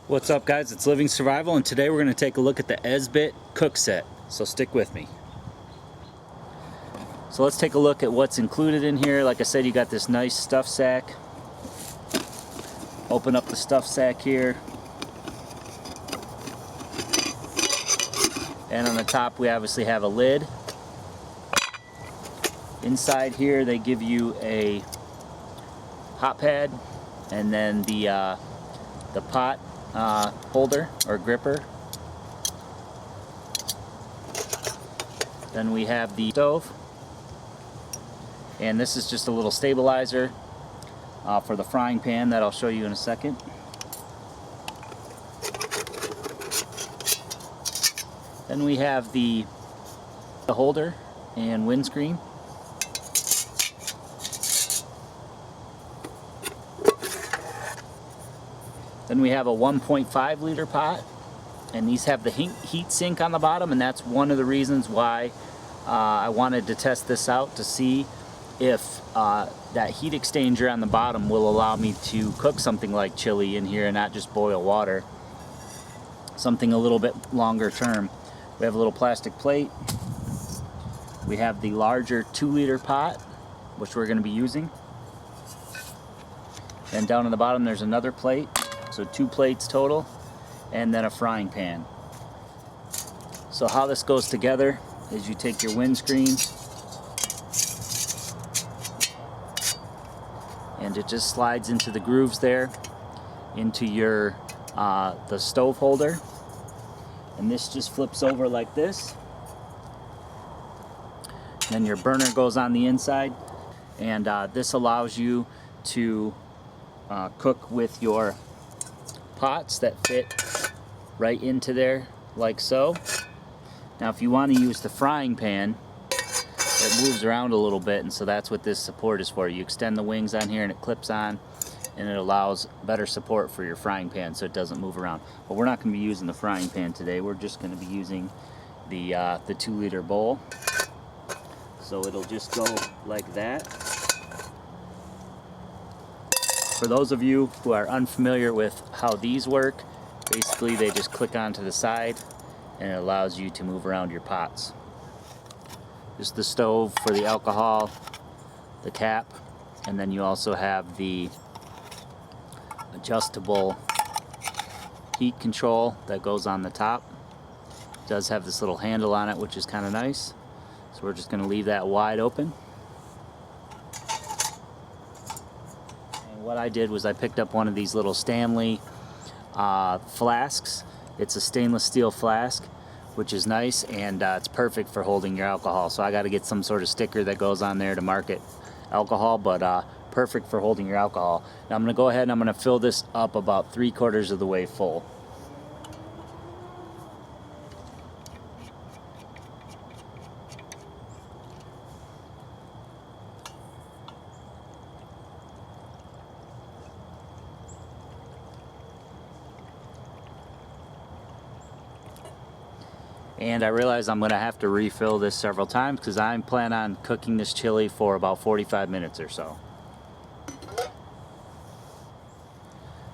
What's up, guys? It's Living Survival, and today we're going to take a look at the Esbit Cookset. So stick with me. So let's take a look at what's included in here. Like I said, you got this nice stuff sack. Open up the stuff sack here. And on the top we obviously have a lid. Inside here they give you a hot pad and then the pot holder or gripper. Then we have the stove, and this is just a little stabilizer for the frying pan that I'll show you in a second. Then we have the holder and windscreen. Then we have a 1.5 liter pot, and these have the heat sink on the bottom, and that's one of the reasons why I wanted to test this out, to see if that heat exchanger on the bottom will allow me to cook something like chili in here and not just boil water. Something a little bit longer term. We have a little plastic plate. We have the larger 2 liter pot, which we're going to be using. And down on the bottom there's another plate. So 2 plates total, and then a frying pan. So how this goes together is you take your windscreen and it just slides into the grooves there, into your the stove holder, and this just flips over like this. Then your burner goes on the inside, and this allows you to cook with your pots that fit right into there like so. Now if you want to use the frying pan, it moves around a little bit, and so that's what this support is for. You extend the wings on here and it clips on, and it allows better support for your frying pan so it doesn't move around. But we're not going to be using the frying pan today. We're just going to be using the 2 liter bowl. So it'll just go like that. For those of you who are unfamiliar with how these work, basically they just click onto the side and it allows you to move around your pots. Just the stove for the alcohol, the cap, and then you also have the adjustable heat control that goes on the top. It does have this little handle on it, which is kind of nice. So we're just going to leave that wide open. What I did was I picked up one of these little Stanley flasks. It's a stainless steel flask, which is nice, and it's perfect for holding your alcohol. So I got to get some sort of sticker that goes on there to market alcohol, but perfect for holding your alcohol. Now I'm going to go ahead and I'm going to fill this up about 3/4 of the way full. And I realize I'm going to have to refill this several times because I plan on cooking this chili for about 45 minutes or so.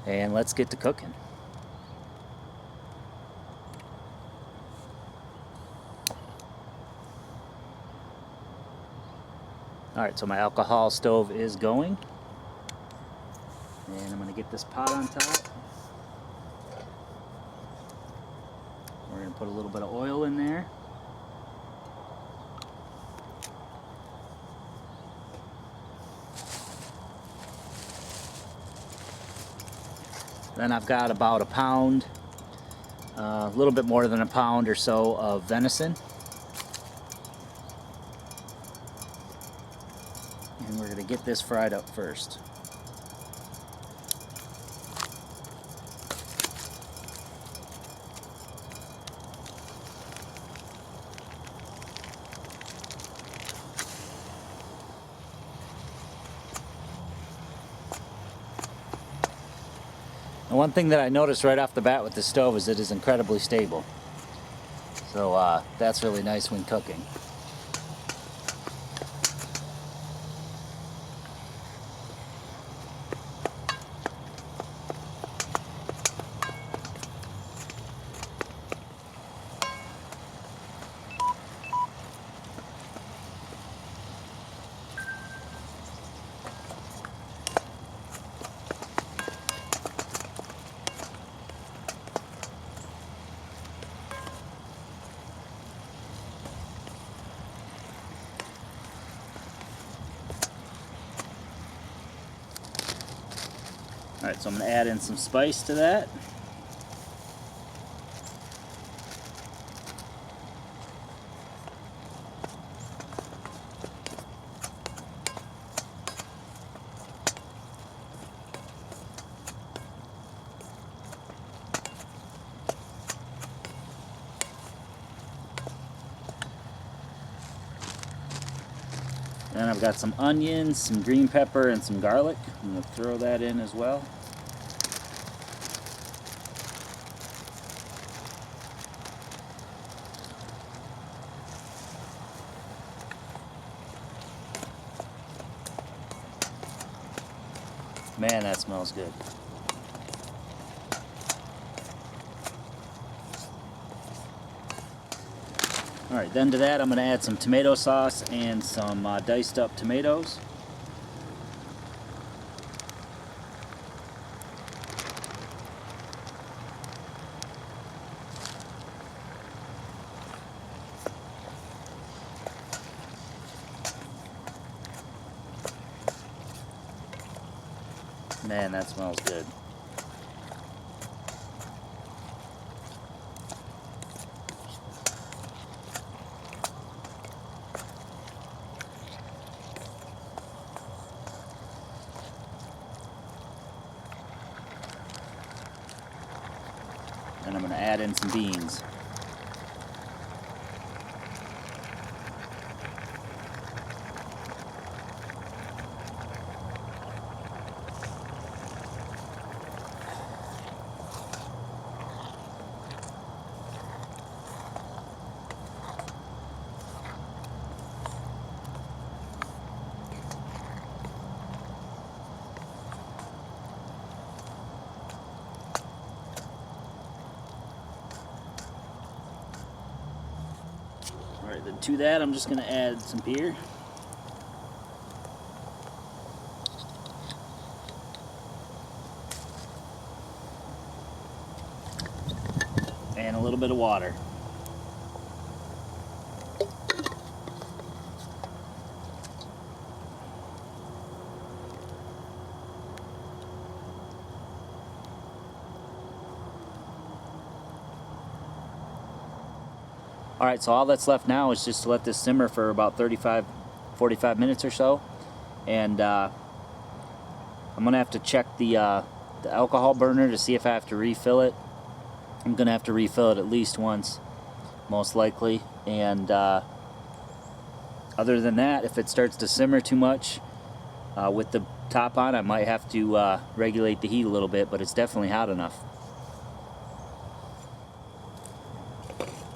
And let's get to cooking. Alright, so my alcohol stove is going. And I'm going to get this pot on top. We're going to put a little bit of oil in there. Then I've got about a pound, a little bit more than a pound or so of venison. And we're going to get this fried up first. And one thing that I noticed right off the bat with the stove is it is incredibly stable. So that's really nice when cooking. Alright, so I'm going to add in some spice to that. Then I've got some onions, some green pepper, and some garlic. I'm going to throw that in as well. Man, that smells good. Alright, then to that I'm going to add some tomato sauce and some diced up tomatoes. Man, that smells good. And I'm going to add in some beans. Alright, then to that I'm just going to add some beer. And a little bit of water. Alright, so all that's left now is just to let this simmer for about 45 minutes or so. And I'm going to have to check the alcohol burner to see if I have to refill it. I'm going to have to refill it at least once, most likely. And other than that, if it starts to simmer too much with the top on, I might have to regulate the heat a little bit, but it's definitely hot enough.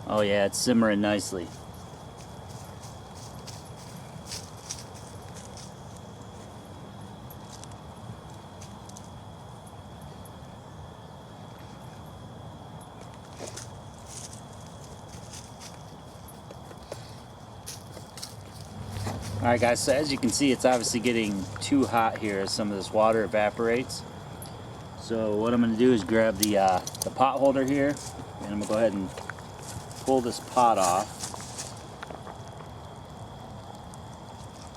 Oh yeah, it's simmering nicely. Alright guys, so as you can see, it's obviously getting too hot here as some of this water evaporates. So what I'm going to do is grab the pot holder here, and I'm going to go ahead and pull this pot off.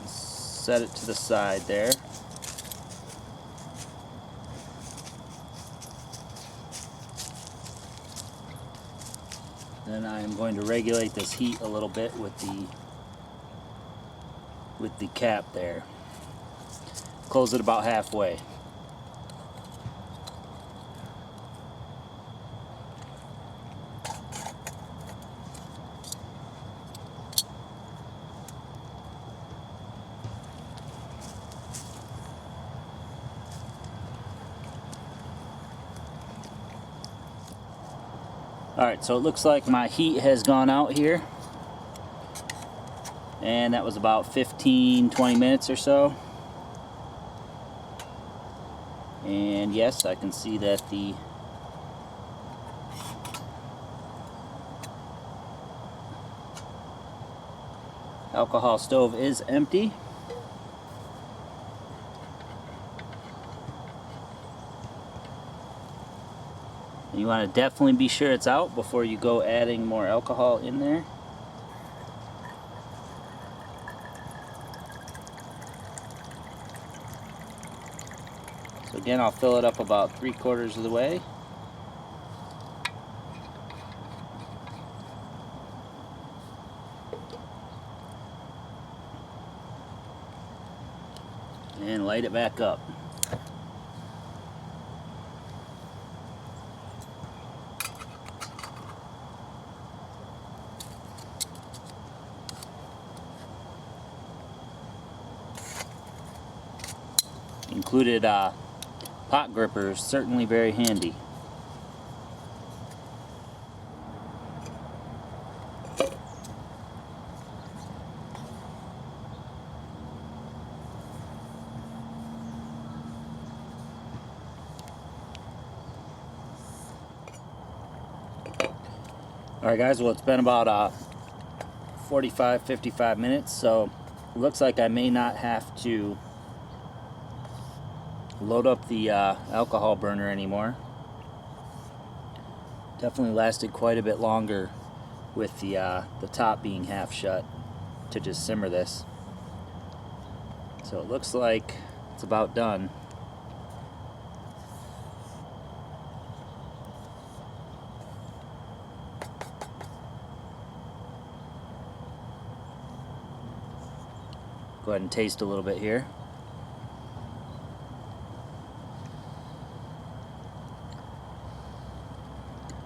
Set it to the side there. Then I am going to regulate this heat a little bit with the cap there. Close it about halfway. Alright, so it looks like my heat has gone out here. And that was about 15-20 minutes or so. And yes, I can see that the alcohol stove is empty. You want to definitely be sure it's out before you go adding more alcohol in there. So Again, I'll fill it up about 3/4 of the way. And light it back up. Included pot grippers, certainly very handy. Alright guys, well it's been about 45-55 minutes, so it looks like I may not have to load up the alcohol burner anymore. Definitely lasted quite a bit longer with the top being half shut to just simmer this. So it looks like it's about done. Go ahead and taste a little bit here.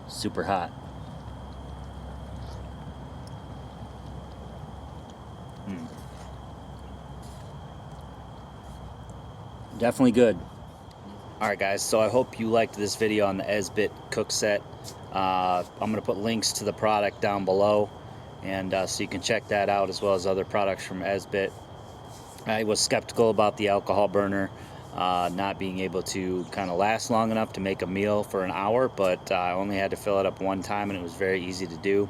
Super hot. Definitely good. Alright guys, so I hope you liked this video on the Esbit Cookset. I'm going to put links to the product down below, and so you can check that out as well as other products from Esbit. I was skeptical about the alcohol burner not being able to kind of last long enough to make a meal for an hour, but I only had to fill it up one time and it was very easy to do.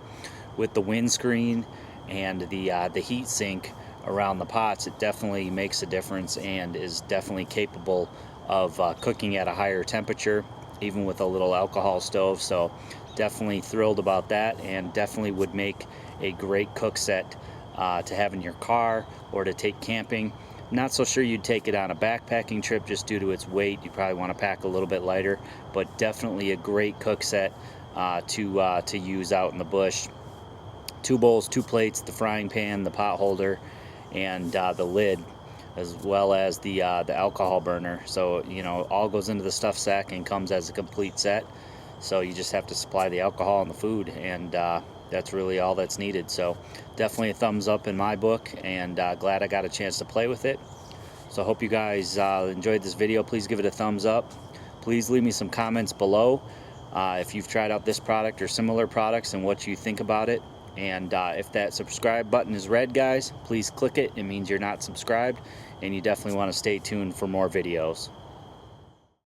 With the windscreen and the heat sink around the pots, it definitely makes a difference and is definitely capable of cooking at a higher temperature, even with a little alcohol stove. So definitely thrilled about that, and definitely would make a great cook set to have in your car or to take camping. Not so sure you'd take it on a backpacking trip just due to its weight. You probably want to pack a little bit lighter, but definitely a great cook set to use out in the bush. 2 bowls, 2 plates, the frying pan, the pot holder, and the lid, as well as the alcohol burner. So you know, all goes into the stuff sack and comes as a complete set. So you just have to supply the alcohol and the food, and that's really all that's needed. So definitely a thumbs up in my book, and glad I got a chance to play with it. So I hope you guys enjoyed this video. Please give it a thumbs up. Please leave me some comments below if you've tried out this product or similar products and what you think about it. And if that subscribe button is red, guys, please click it. It means you're not subscribed, and you definitely want to stay tuned for more videos.